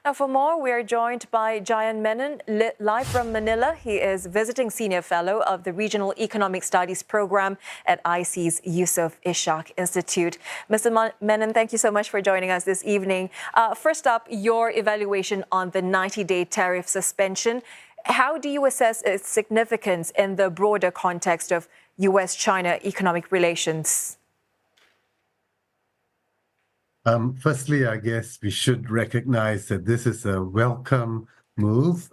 Now, for more, we are joined by Jayant Menon, live from Manila. He is visiting senior fellow of the Regional Economic Studies program at ISEAS Yusof Ishak Institute. Mr. Menon, thank you so much for joining us this evening. First up, your evaluation on the 90-day tariff suspension. How do you assess its significance in the broader context of U.S.-China economic relations? Firstly, I guess we should recognize that this is a welcome move,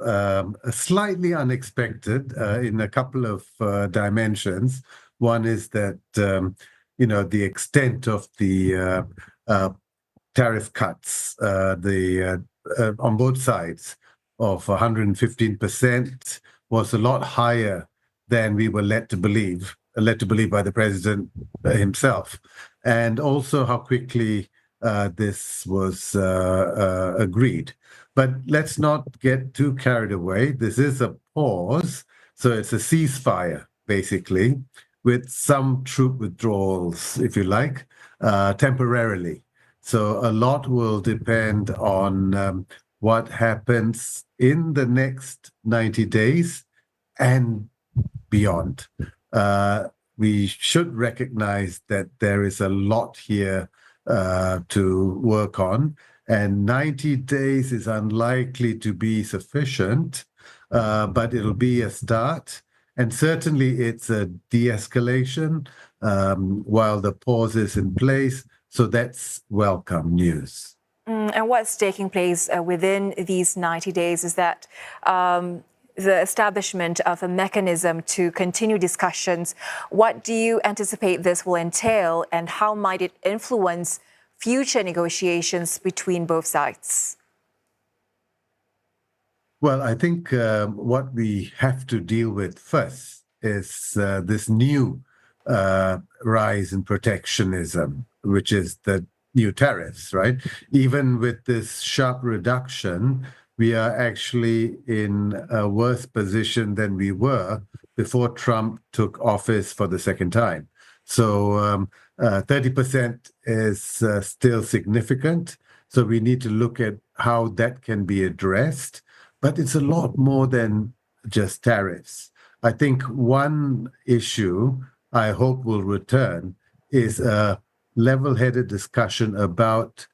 slightly unexpected in a couple of dimensions. One is that, the extent of the tariff cuts on both sides of 115% was a lot higher than we were led to believe by the president himself, and also how quickly this was agreed. But let's not get too carried away. This is a pause, so it's a ceasefire, basically, with some troop withdrawals, if you like, temporarily. So a lot will depend on what happens in the next 90 days and beyond. We should recognize that there is a lot here to work on, and 90 days is unlikely to be sufficient, but it'll be a start, and certainly it's a de-escalation while the pause is in place, so that's welcome news. And what's taking place within these 90 days is that the establishment of a mechanism to continue discussions. What do you anticipate this will entail, and how might it influence future negotiations between both sides? Well, I think what we have to deal with first is this new rise in protectionism, which is the new tariffs, right? Even with this sharp reduction, we are actually in a worse position than we were before Trump took office for the second time. So 30% is still significant. So we need to look at how that can be addressed. But it's a lot more than just tariffs. I think one issue I hope will return is a level-headed discussion about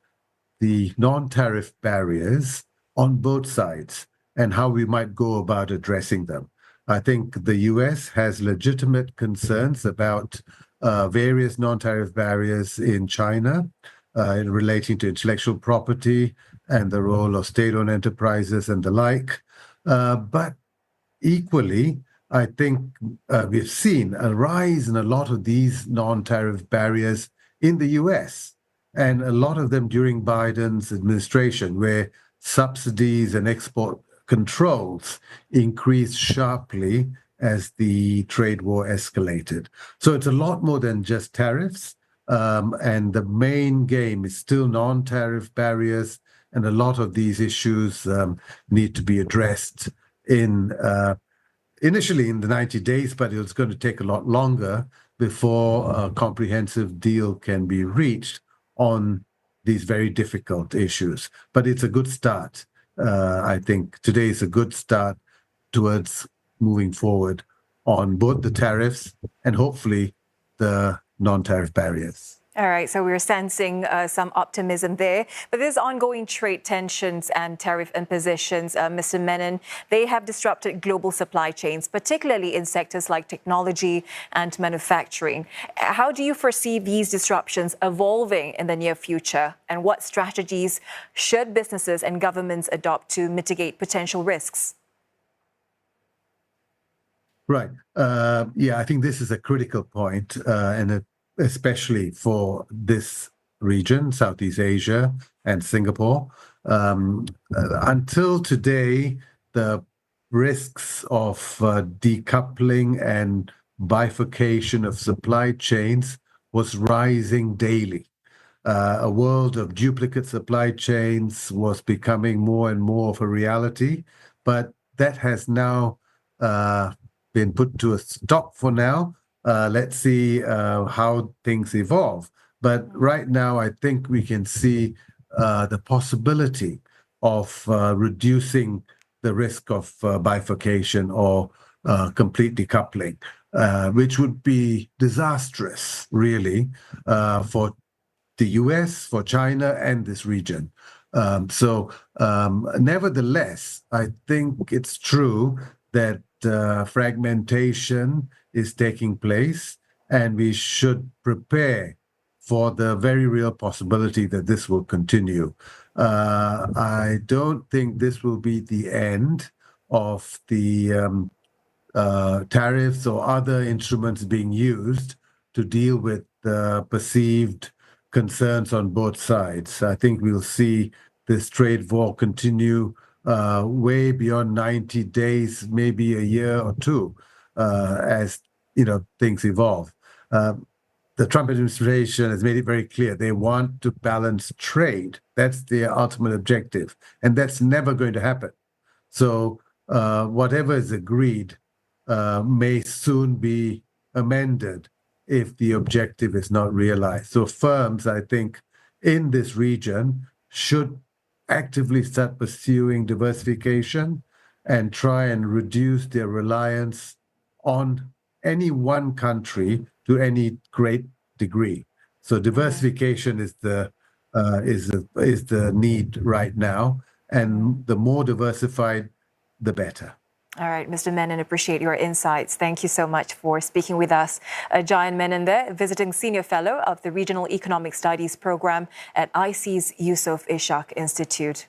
the non-tariff barriers on both sides and how we might go about addressing them. I think the US has legitimate concerns about various non-tariff barriers in China relating to intellectual property and the role of state-owned enterprises and the like. But equally, I think we've seen a rise in a lot of these non-tariff barriers in the US, and a lot of them during Biden's administration, where subsidies and export controls increased sharply as the trade war escalated. So it's a lot more than just tariffs. And the main game is still non-tariff barriers. And a lot of these issues need to be addressed initially in the 90 days, but it's going to take a lot longer before a comprehensive deal can be reached on these very difficult issues. But it's a good start. I think today is a good start towards moving forward on both the tariffs and hopefully the non-tariff barriers. All right, so we're sensing some optimism there. But there's ongoing trade tensions and tariff impositions, Mr. Menon. They have disrupted global supply chains, particularly in sectors like technology and manufacturing. How do you foresee these disruptions evolving in the near future? And what strategies should businesses and governments adopt to mitigate potential risks? Right. I think this is a critical point, and especially for this region, Southeast Asia and Singapore. Until today, the risks of decoupling and bifurcation of supply chains was rising daily. A world of duplicate supply chains was becoming more and more of a reality, but that has now been put to a stop for now. Let's see how things evolve. But right now, I think we can see the possibility of reducing the risk of bifurcation or complete decoupling, which would be disastrous, really, for the US, for China, and this region. Nevertheless, I think it's true that fragmentation is taking place, and we should prepare for the very real possibility that this will continue. I don't think this will be the end of the tariffs or other instruments being used to deal with perceived concerns on both sides. I think we'll see this trade war continue way beyond 90 days, maybe a year or two, as things evolve. The Trump administration has made it very clear they want to balance trade. That's their ultimate objective, and that's never going to happen. So whatever is agreed may soon be amended if the objective is not realized. So firms, I think, in this region should actively start pursuing diversification and try and reduce their reliance on any one country to any great degree. So diversification is the need right now, and the more diversified, the better. All right, Mr. Menon, appreciate your insights. Thank you so much for speaking with us. Jayant Menon there, visiting Senior Fellow of the Regional Economic Studies Program at ISEAS Yusof Ishak Institute.